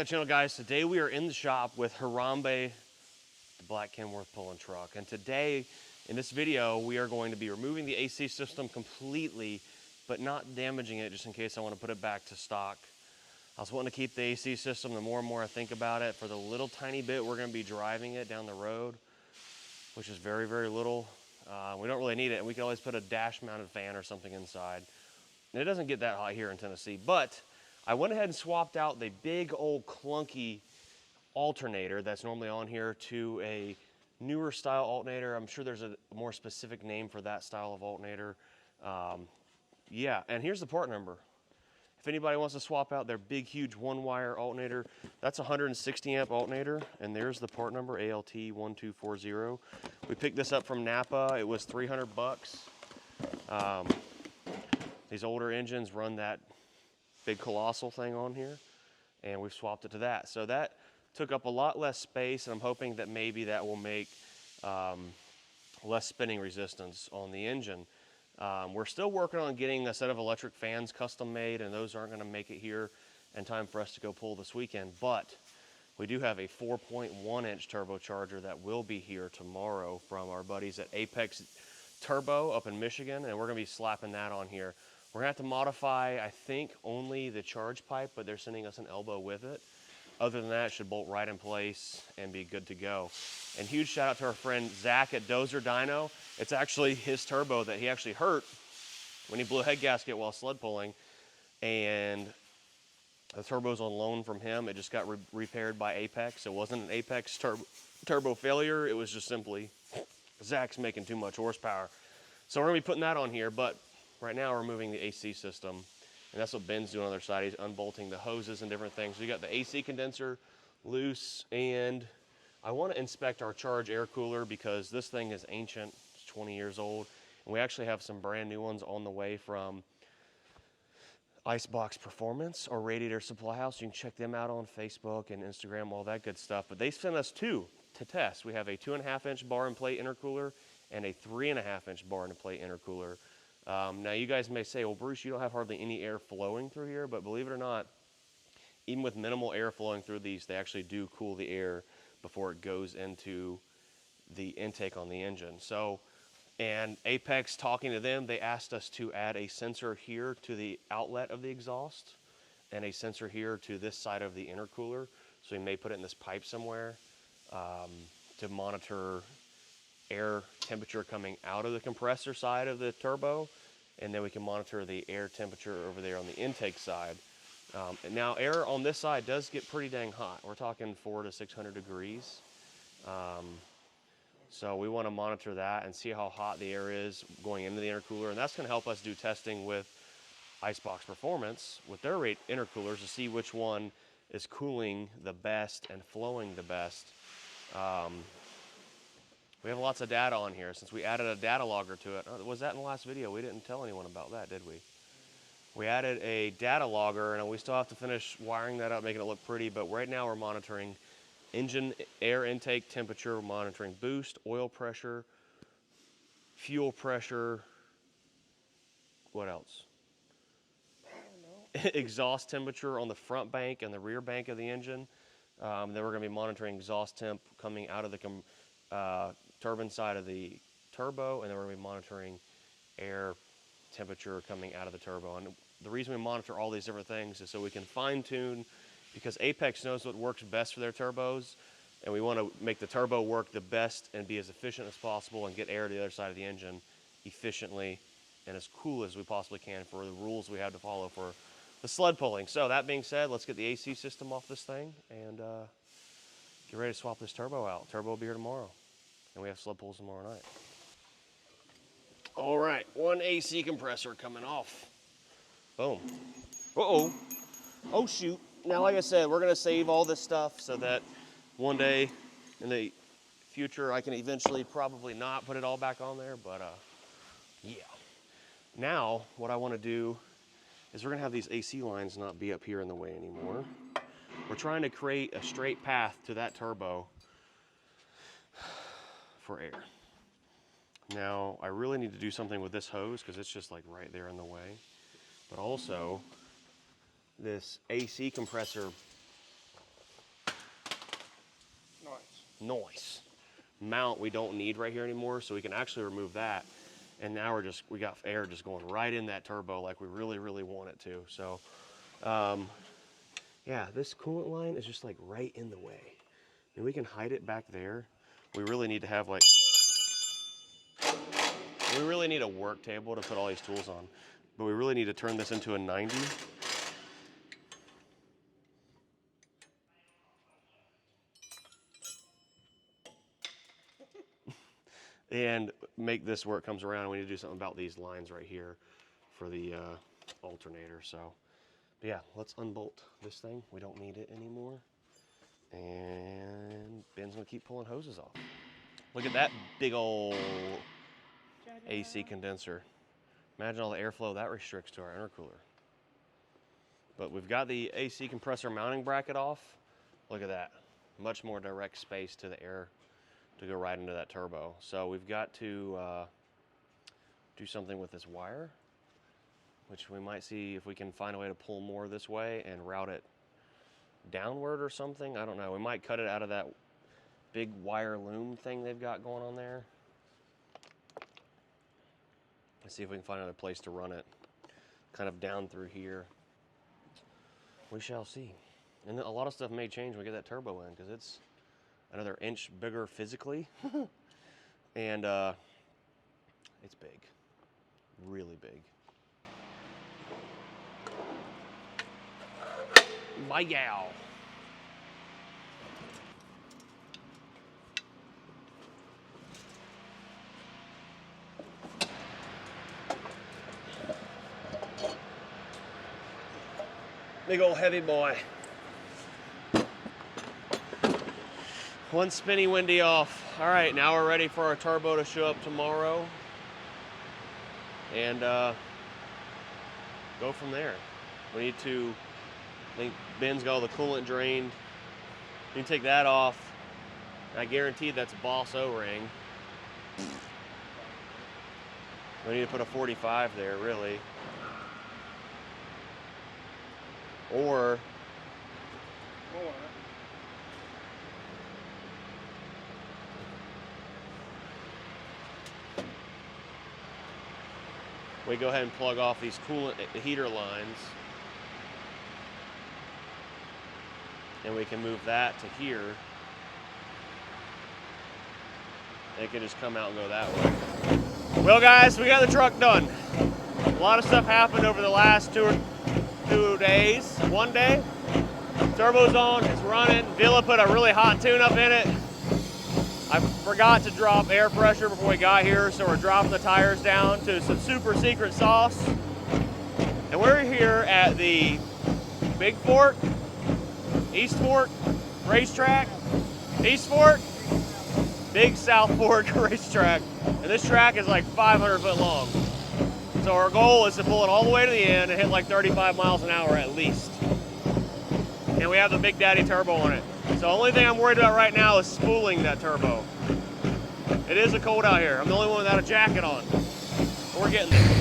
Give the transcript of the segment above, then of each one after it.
channel, guys. Today we are in the shop with Harambe, the black Kenworth pulling truck. And today, in this video, we are going to be removing the AC system completely, but not damaging it, just in case I want to put it back to stock. I was wanting to keep the AC system. The more and more I think about it, for the little tiny bit we're going to be driving it down the road, which is very, very little. We don't really need it, and we can always put a dash-mounted fan or something inside. And it doesn't get that hot here in Tennessee, but I went ahead and swapped out the big old clunky alternator that's normally on here to a newer style alternator. I'm sure there's a more specific name for that style of alternator. Yeah, and here's the part number. If anybody wants to swap out their big, huge one-wire alternator, that's a 160 amp alternator, and there's the part number, ALT1240. We picked this up from Napa. It was 300 bucks. These older engines run that big colossal thing on here, and we've swapped it to that. So that took up a lot less space, and I'm hoping that maybe that will make less spinning resistance on the engine. We're still working on getting a set of electric fans custom made, and those aren't going to make it here in time for us to go pull this weekend, but we do have a 4.1 inch turbocharger that will be here tomorrow from our buddies at Apex Turbo up in Michigan, and we're going to be slapping that on here. We're going to have to modify, I think, only the charge pipe, but they're sending us an elbow with it. Other than that, it should bolt right in place and be good to go. And huge shout out to our friend Zach at Dozer Dyno. It's actually his turbo that he actually hurt when he blew a head gasket while sled pulling. And the turbo's on loan from him. It just got repaired by Apex. It wasn't an Apex turbo failure. It was just simply Zach's making too much horsepower. So we're going to be putting that on here, but right now we're removing the AC system. And that's what Ben's doing on the other side. He's unbolting the hoses and different things. So you got the AC condenser loose, and I want to inspect our charge air cooler because this thing is ancient. It's 20 years old. And we actually have some brand new ones on the way from Icebox Performance or Radiator Supply House. You can check them out on Facebook and Instagram, all that good stuff. But they sent us two to test. We have a 2.5 inch bar and plate intercooler and a 3.5 inch bar and plate intercooler. Now you guys may say, well, Bruce, you don't have hardly any air flowing through here, but believe it or not, even with minimal air flowing through these, they actually do cool the air before it goes into the intake on the engine. So, and Apex, talking to them, they asked us to add a sensor here to the outlet of the exhaust and a sensor here to this side of the intercooler. So we may put it in this pipe somewhere to monitor air temperature coming out of the compressor side of the turbo, and then we can monitor the air temperature over there on the intake side. And now air on this side does get pretty dang hot. We're talking 400 to 600 degrees. So we want to monitor that and see how hot the air is going into the intercooler, and that's going to help us do testing with Icebox Performance with their intercoolers to see which one is cooling the best and flowing the best. We have lots of data on here since we added a data logger to it. Was that in the last video? We didn't tell anyone about that, did we? We added a data logger, and we still have to finish wiring that up, making it look pretty, but right now we're monitoring engine air intake temperature, we're monitoring boost, oil pressure, fuel pressure, what else? Exhaust temperature on the front bank and the rear bank of the engine. Then we're going to be monitoring exhaust temp coming out of the turbine side of the turbo, and then we're going to be monitoring air temperature coming out of the turbo. And the reason we monitor all these different things is so we can fine tune, because Apex knows what works best for their turbos, and we want to make the turbo work the best and be as efficient as possible and get air to the other side of the engine efficiently and as cool as we possibly can for the rules we have to follow for the sled pulling. So that being said, let's get the AC system off this thing and get ready to swap this turbo out. Turbo will be here tomorrow, and we have sled pulls tomorrow night. All right, one AC compressor coming off. Boom. Uh-oh. Oh, shoot. Now, like I said, we're going to save all this stuff so that one day in the future I can eventually probably not put it all back on there, but yeah. Now, what I want to do is we're going to have these AC lines not be up here in the way anymore. We're trying to create a straight path to that turbo for air. Now, I really need to do something with this hose because it's just like right there in the way. But also, this AC compressor Nice. Mount we don't need right here anymore, so we can actually remove that. And now we got air just going right in that turbo like we really, really want it to. So, yeah, this coolant line is just like right in the way. And we can hide it back there. We really need to have like, we really need a work table to put all these tools on. But we really need to turn this into a 90. And make this where it comes around. We need to do something about these lines right here for the alternator. So, but yeah, let's unbolt this thing. We don't need it anymore. And Ben's gonna keep pulling hoses off. Look at that big old AC condenser. Imagine all the airflow that restricts to our intercooler. But we've got the AC compressor mounting bracket off. Look at that. Much more direct space to the air to go right into that turbo. So we've got to do something with this wire, which we might see if we can find a way to pull more this way and route it downward or something. I don't know. We might cut it out of that big wire loom thing they've got going on there. Let's see if we can find another place to run it, kind of down through here. We shall see. And a lot of stuff may change when we get that turbo in, because it's another inch bigger physically. And it's big, really big. My gal. Big old heavy boy. One spinny windy off. All right, now we're ready for our turbo to show up tomorrow. And go from there. We need to, I think Ben's got all the coolant drained. You can take that off. I guarantee that's Boss O-ring. We need to put a 45 there, really. Or we go ahead and plug off these coolant heater lines, and we can move that to here. It can just come out and go that way. Well, guys, we got the truck done. A lot of stuff happened over the last 2 days. One day, turbo's on, it's running. Villa put a really hot tune-up in it. I forgot to drop air pressure before we got here, so we're dropping the tires down to some super secret sauce. And we're here at the Big Fork, East Fork racetrack, East Fork, Big South Fork racetrack. And this track is like 500 foot long. So our goal is to pull it all the way to the end and hit like 35 miles an hour at least. And we have the Big Daddy turbo on it. So the only thing I'm worried about right now is spooling that turbo. It is a cold out here. I'm the only one without a jacket on. But we're getting there.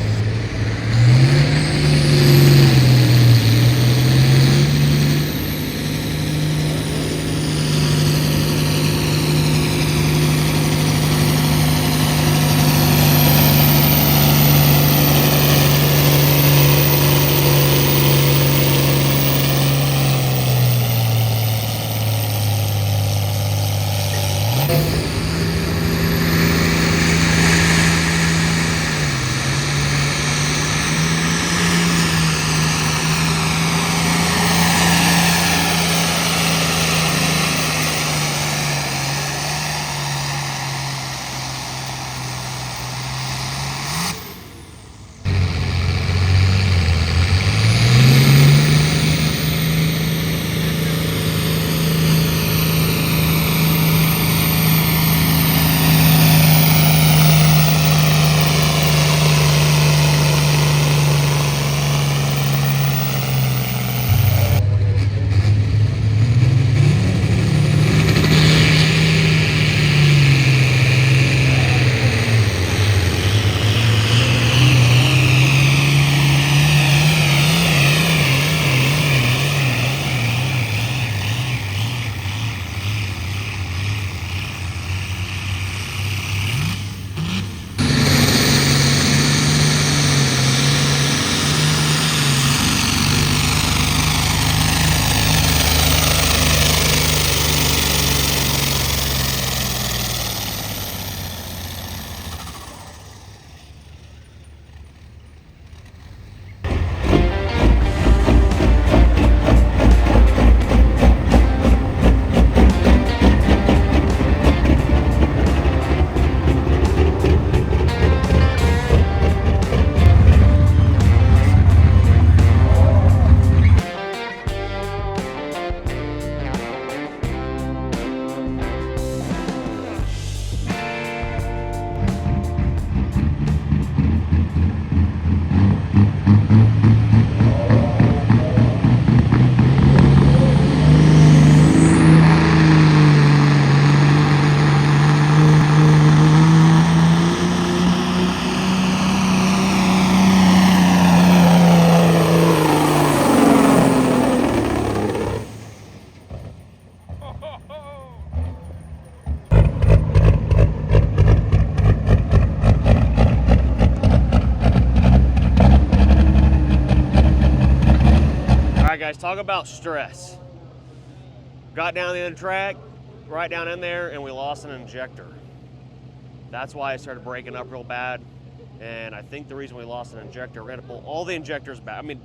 guys, talk about stress. Got down the end of the track, right down in there, and we lost an injector. That's why it started breaking up real bad. And I think the reason we lost an injector, we're gonna pull all the injectors back. I mean,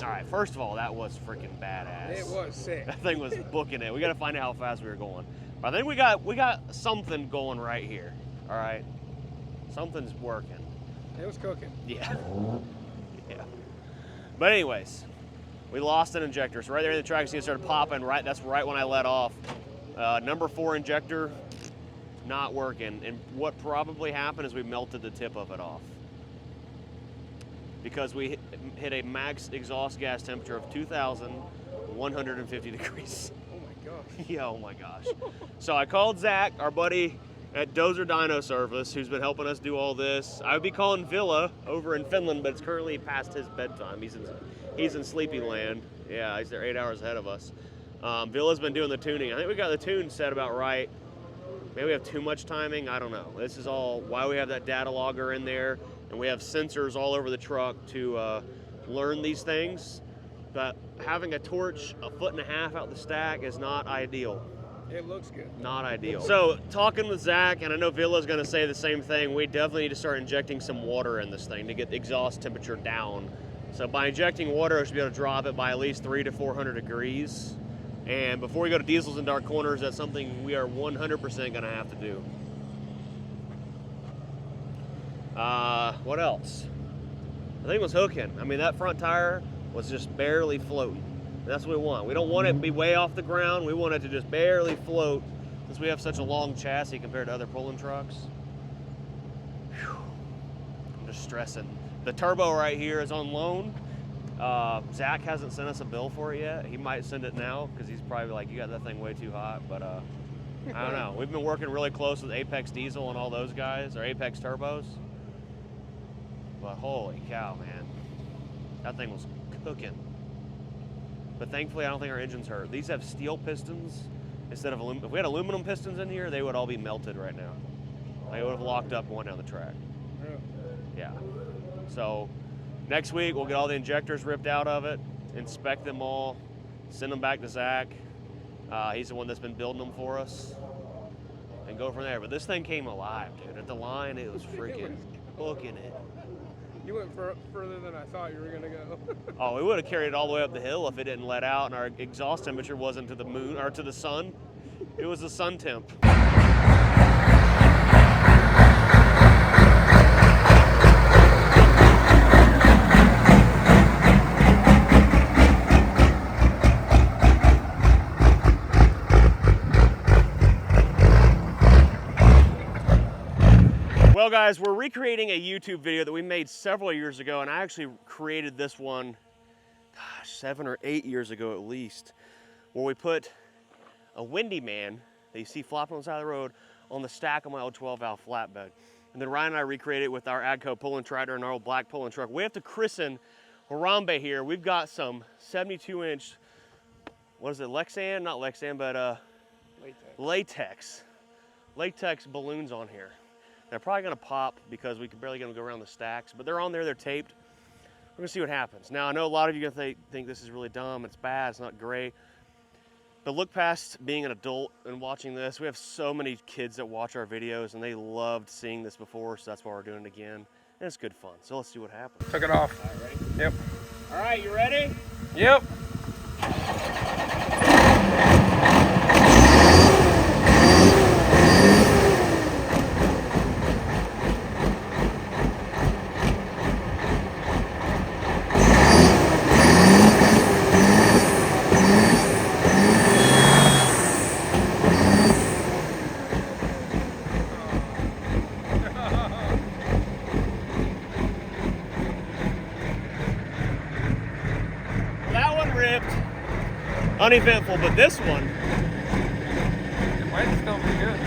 all right, first of all, that was freaking badass. It was sick. That thing was booking it. We gotta find out how fast we were going. But I think we got something going right here. All right, something's working. It was cooking. Yeah. Yeah. But anyways, we lost an injector. So right there in the track, you started popping. Right, that's right when I let off. Number 4 injector, not working. And what probably happened is we melted the tip of it off, because we hit a max exhaust gas temperature of 2,150 degrees. Oh my gosh. Yeah, oh my gosh. So I called Zach, our buddy at Dozer Dyno Service, who's been helping us do all this. I would be calling Villa over in Finland, but it's currently past his bedtime. He's in sleepy land. Yeah, he's there 8 hours ahead of us. Villa's been doing the tuning. I think we got the tune set about right. Maybe we have too much timing, I don't know. This is all why we have that data logger in there, and we have sensors all over the truck to learn these things. But having a torch 1.5 foot out the stack is not ideal. It looks good. Not ideal. So talking with Zach, and I know Villa's gonna say the same thing, we definitely need to start injecting some water in this thing to get the exhaust temperature down. So by injecting water, I should be able to drop it by at least 300 to 400 degrees. And before we go to diesels and dark corners, that's something we are 100% gonna have to do. What else? I think it was hooking. I mean, that front tire was just barely floating. That's what we want. We don't want it to be way off the ground. We want it to just barely float, since we have such a long chassis compared to other pulling trucks. Whew. I'm just stressing. The turbo right here is on loan. Zach hasn't sent us a bill for it yet. He might send it now, because he's probably like, you got that thing way too hot. But I don't know. We've been working really close with Apex Diesel and all those guys, or Apex Turbos. But holy cow, man. That thing was cooking. But thankfully, I don't think our engine's hurt. These have steel pistons instead of aluminum. If we had aluminum pistons in here, they would all be melted right now. They would have locked up going down the track. Yeah. So next week, we'll get all the injectors ripped out of it, inspect them all, send them back to Zach. He's the one that's been building them for us, and go from there. But this thing came alive, dude. At the line, it was freaking booking it. You went further than I thought you were gonna go. Oh, we would have carried it all the way up the hill if it didn't let out and our exhaust temperature wasn't to the moon or to the sun. It was the sun temp. Well guys, we're recreating a YouTube video that we made several years ago, and I actually created this one, gosh, 7 or 8 years ago at least, where we put a windy man that you see flopping on the side of the road on the stack of my old 12-valve flatbed. And then Ryan and I recreated it with our AGCO pulling tractor and our old black pulling truck. We have to christen Harambe here. We've got some 72-inch, what is it, Lexan? Not Lexan, but latex balloons on here. They're probably gonna pop because we can barely get them to go around the stacks, but they're on there, they're taped. We're gonna see what happens. Now, I know a lot of you are gonna think this is really dumb, it's bad, it's not great. But look past being an adult and watching this. We have so many kids that watch our videos and they loved seeing this before, so that's why we're doing it again. And it's good fun, so let's see what happens. Took it off. All right, ready? Yep. All right, you ready? Yep. Uneventful, but this one, It might still be good.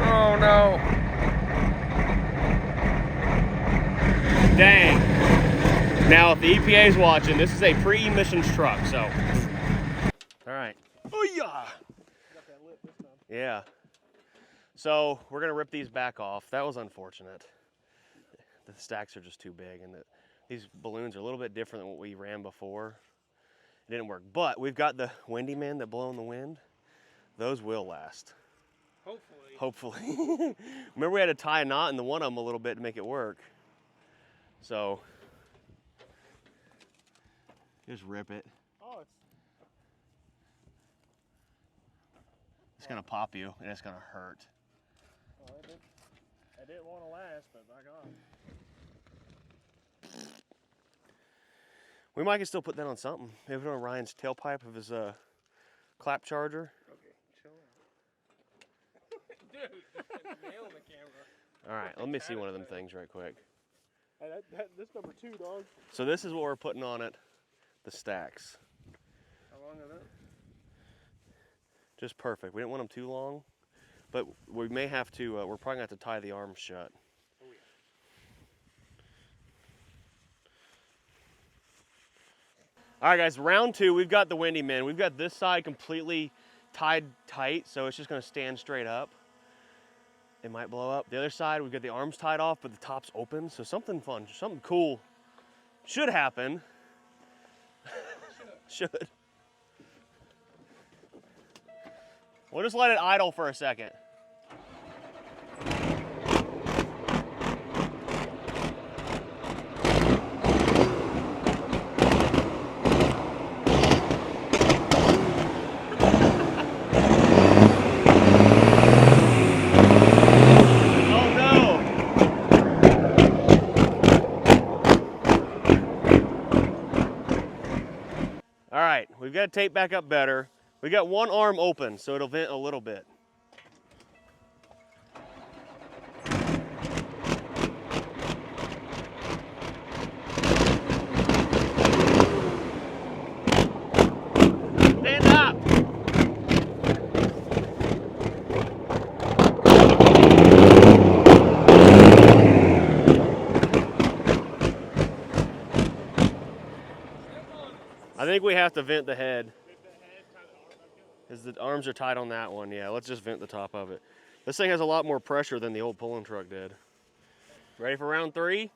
Oh no. dang. Now, if the EPA is watching, this is a pre-emissions truck, so. All right. Oh yeah. Yeah. So we're gonna rip these back off. That was unfortunate. the stacks are just too big, and these balloons are a little bit different than what we ran before. It didn't work, but we've got the windy men that blow in the wind. Those will last. Hopefully. Hopefully. Remember we had to tie a knot in the one of them a little bit to make it work. So just rip it. Oh, It's gonna pop you and it's gonna hurt. oh, I didn't want to last, but by God. We might can still put that on something. Maybe put it on Ryan's tailpipe of his clap charger. Okay, chill out. Dude, nail the camera. All right, let me see one of them things right quick. Hey, this number 2, dog. So this is what we're putting on it, the stacks. How long are those? Just perfect. We didn't want them too long, but we may have to, we're probably gonna have to tie the arms shut. Oh, yeah. All right, guys, round 2, we've got the windy men. We've got this side completely tied tight, so it's just gonna stand straight up. It might blow up. The other side, we've got the arms tied off, but the top's open, so something fun, something cool should happen. Should. We'll just let it idle for a second. All right, we've got to tape back up better. We got one arm open, so it'll vent a little bit. Stand up. I think we have to vent the head. Because the arms are tight on that one. Yeah, let's just vent the top of it. This thing has a lot more pressure than the old pulling truck did. Ready for round 3?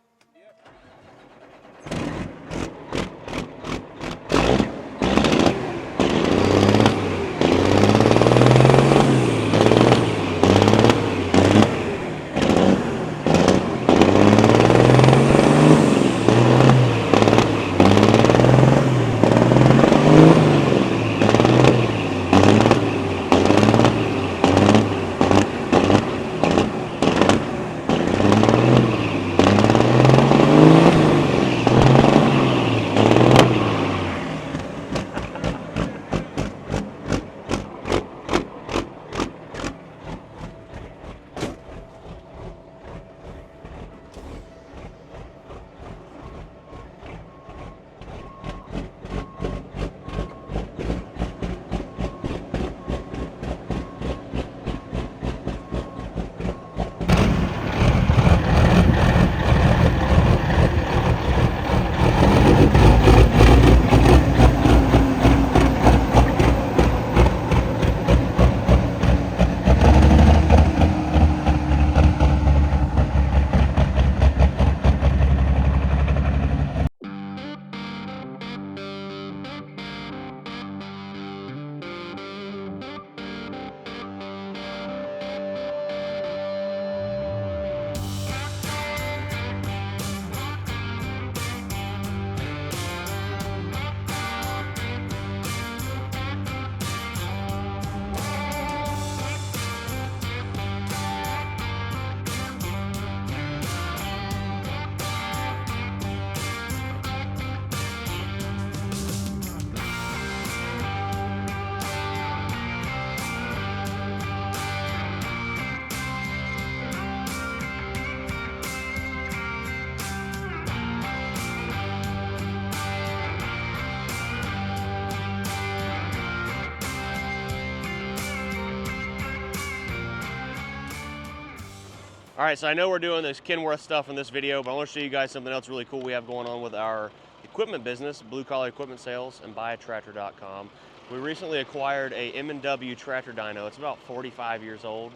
All right, so I know we're doing this Kenworth stuff in this video, but I want to show you guys something else really cool we have going on with our equipment business, Blue Collar Equipment Sales, and buyattractor.com. We recently acquired a M&W tractor dyno. It's about 45 years old,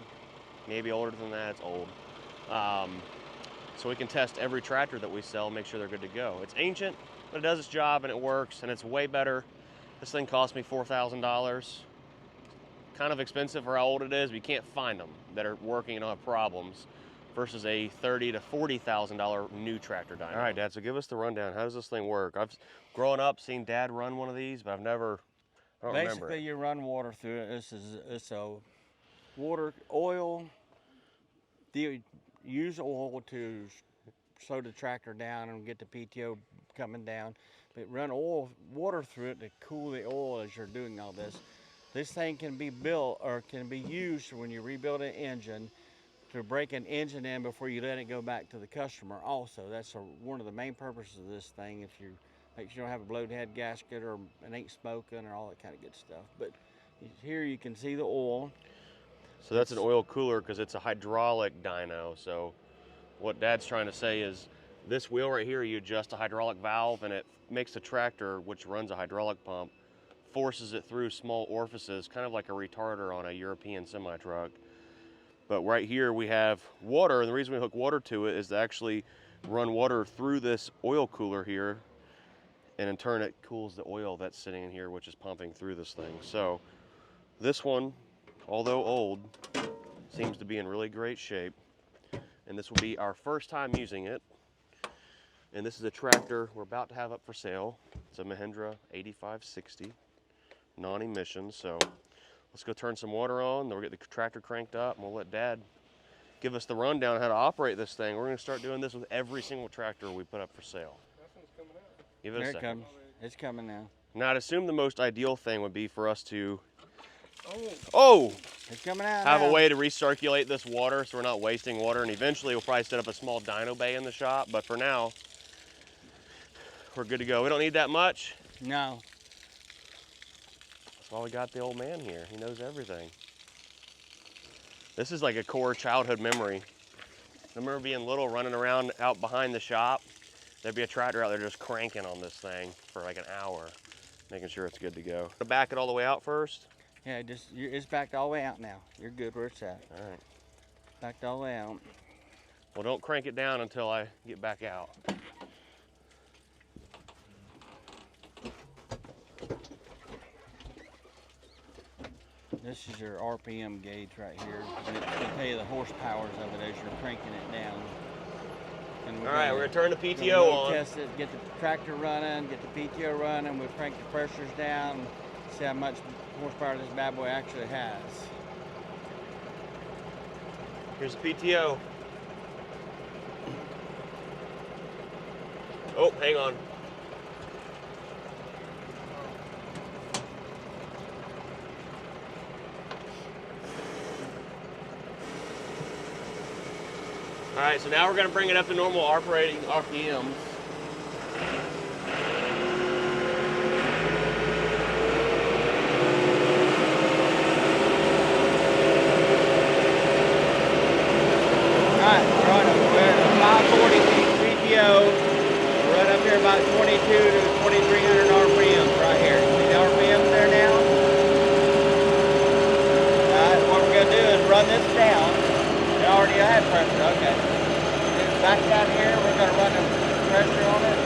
maybe older than that. It's old. so we can test every tractor that we sell and make sure they're good to go. It's ancient, but it does its job and it works, and it's way better. This thing cost me $4,000. Kind of expensive for how old it is, but you can't find them that are working and don't have problems, versus a $30,000 to $40,000 new tractor dyno. All right, Dad, so give us the rundown. How does this thing work? I've grown up seen Dad run one of these, but I don't remember Basically, it. you run water through it. It's a oil. Use oil to slow the tractor down and get the PTO coming down. But run water through it to cool the oil as you're doing all this. This thing can be built or can be used when you rebuild an engine to break an engine in before you let it go back to the customer. Also, that's one of the main purposes of this thing. If you make sure you don't have a blowed head gasket or it ain't smoking or all that kind of good stuff. But here you can see the oil. So that's an oil cooler because it's a hydraulic dyno. So what Dad's trying to say is this wheel right here, you adjust a hydraulic valve and it makes the tractor, which runs a hydraulic pump, forces it through small orifices, kind of like a retarder on a European semi-truck. But right here we have water, and the reason we hook water to it is to actually run water through this oil cooler here, and in turn it cools the oil that's sitting in here, which is pumping through this thing. So this one, although old, seems to be in really great shape, and this will be our first time using it. And this is a tractor we're about to have up for sale. It's a Mahindra 8560, non-emissions. So let's go turn some water on, then we'll get the tractor cranked up, and we'll let Dad give us the rundown on how to operate this thing. We're gonna start doing this with every single tractor we put up for sale. That thing's coming out. Give it a There it second. comes. It's coming now. Now I'd assume the most ideal thing would be for us to, Oh, It's coming out have now. a way to recirculate this water so we're not wasting water, and eventually we'll probably set up a small dyno bay in the shop, but for now, we're good to go. We don't need that much. No. That's why we got the old man here. He knows everything. This is like a core childhood memory. I remember being little, running around out behind the shop. There'd be a tractor out there just cranking on this thing for like an hour, making sure it's good to go. Back it all the way out first. Yeah, it's backed all the way out now. You're good where it's at. All right. Backed all the way out. Well, don't crank it down until I get back out. This is your RPM gauge right here. And it'll tell you the horsepowers of it as you're cranking it down. And All right, we're gonna turn the gonna PTO load on. test it, get the tractor running, get the PTO running. We'll crank the pressures down, see how much horsepower this bad boy actually has. Here's the PTO. Oh, hang on. All right, so now we're gonna bring it up to normal operating RPMs. Alright, we're at 540 PTO. We're right up here about 22 to 2300 RPMs right here. See the RPMs there now? Alright, what we're gonna do is run this down. It already had pressure, okay. Then back down here, we're gonna run the pressure on it.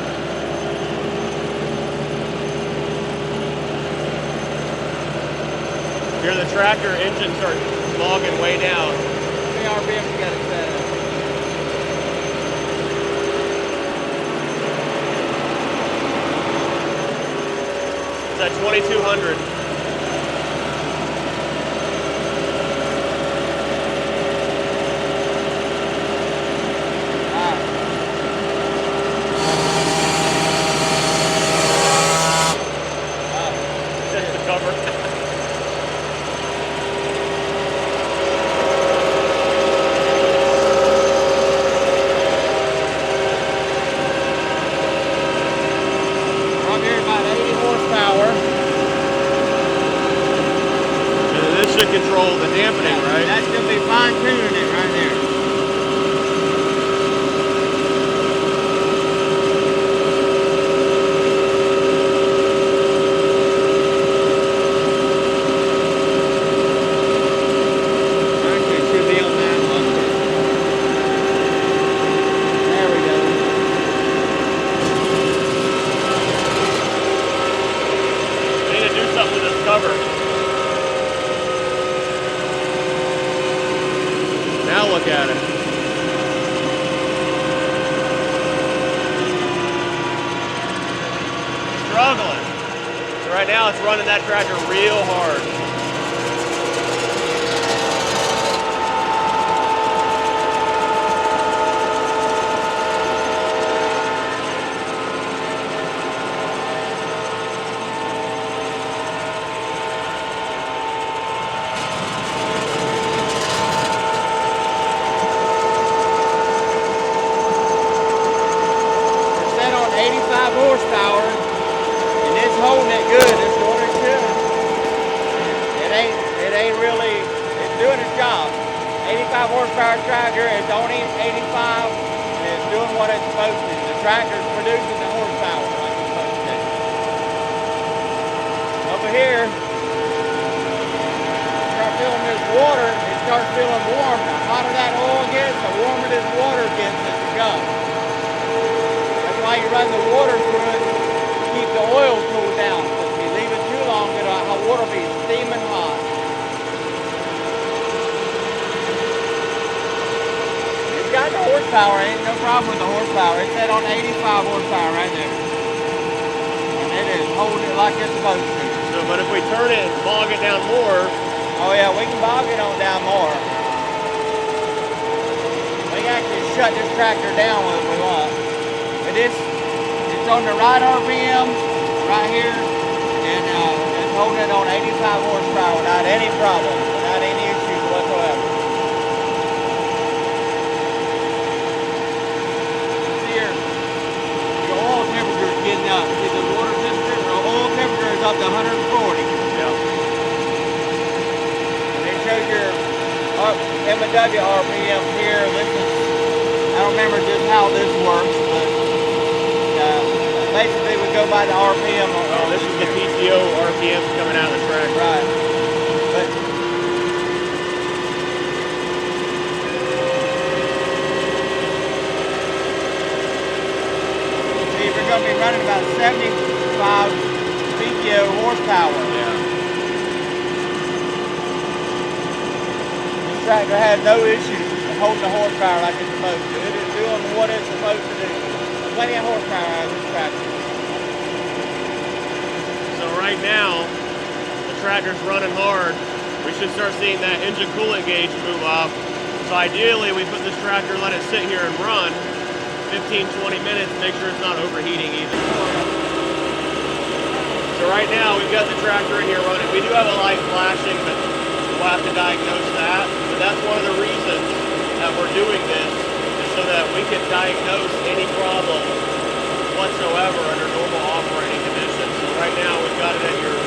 Here the tractor engine starts logging way down. How many RPMs you got it set at? It's at 2200. That's the cover. We're up here about 80 horsepower. look at it. Struggling. So right now it's running that tractor real hard. Horsepower, and it's holding it good. It's doing it good. It ain't really, it's doing its job. 85 horsepower tractor, it's only 85, and it's doing what it's supposed to. The tractor's producing the horsepower like it's supposed to. Over here, start filling this water, it starts feeling warm. The hotter that oil gets, the warmer this water gets as it goes. Why you run the water through it to keep the oil cooled down. Because if you leave it too long, the water will be steaming hot. It's got the horsepower, ain't no problem with the horsepower. It's set on 85 horsepower right there. And it is holding it like it's supposed to. So, but if we turn it and bog it down more. Oh yeah, we can bog it on down more. We can actually shut this tractor down if we want. It's on the right RPM right here, and it's holding it on 85 horsepower without any problem, without any issues whatsoever. See here, the oil temperature is getting up. See the water temperature, the oil temperature is up to 140. Yeah. And it shows your M&W RPM here. This is, I don't remember just how this works, but basically we go by the RPM. Oh, this is the PTO RPMs coming out of the track. Right. But see, we're going to be running about 75 PTO horsepower. Yeah. This tractor has no issues holding the horsepower like it's supposed to. It is doing what it's supposed to do. Plenty of horsepower out of this tractor. So right now, the tractor's running hard. We should start seeing that engine coolant gauge move up. So ideally, we put this tractor, let it sit here and run 15, 20 minutes, make sure it's not overheating either. So right now, we've got the tractor in here running. We do have a light flashing, but we'll have to diagnose that. But that's one of the reasons that we're doing this, so that we can diagnose any problem whatsoever under normal operating conditions. So right now we've got it at your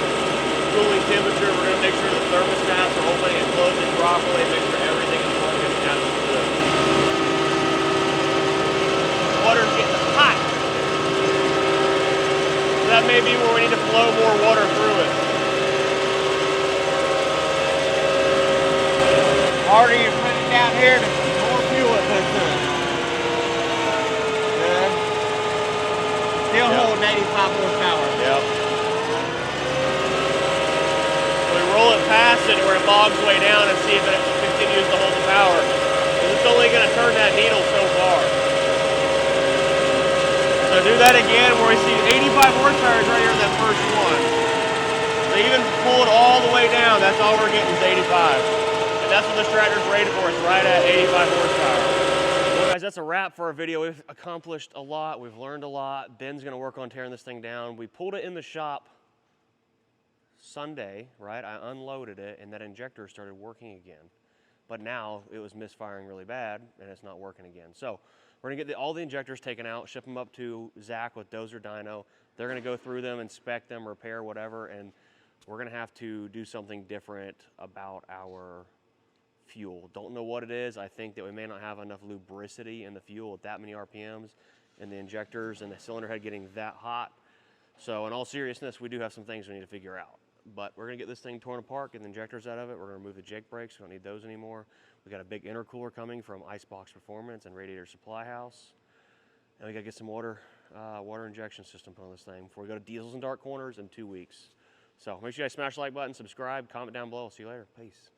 cooling temperature. We're going to make sure the thermostats are opening and closing properly, make sure everything is working as it should. The water's getting hot. So that may be where we need to flow more water through it. The harder you put it down here, the more fuel it puts in it. Still holding 85 horsepower. Yep. We roll it past it where it bogs way down and see if it continues to hold the power. Because it's only going to turn that needle so far. So do that again where we see 85 horsepower is right here in that first one. So even pull it all the way down, that's all we're getting is 85. And that's what this tractor's rated for. It's right at 85 horsepower. Well guys, that's a wrap for our video. We've accomplished a lot. We've learned a lot. Ben's gonna work on tearing this thing down. We pulled it in the shop Sunday, right? I unloaded it and that injector started working again. But now it was misfiring really bad and it's not working again. So we're gonna get all the injectors taken out, ship them up to Zach with Dozer Dyno. They're gonna go through them, inspect them, repair whatever, and we're gonna have to do something different about our fuel. Don't know what it is. I think that we may not have enough lubricity in the fuel at that many RPMs and the injectors and the cylinder head getting that hot. So in all seriousness, we do have some things we need to figure out. But we're gonna get this thing torn apart, get the injectors out of it. We're gonna remove the Jake brakes. We don't need those anymore. We got a big intercooler coming from Icebox Performance and Radiator Supply House. And we gotta get some water injection system put on this thing before we go to Diesels and Dark Corners in 2 weeks. So make sure you guys smash the like button, subscribe, comment down below. See you later. Peace.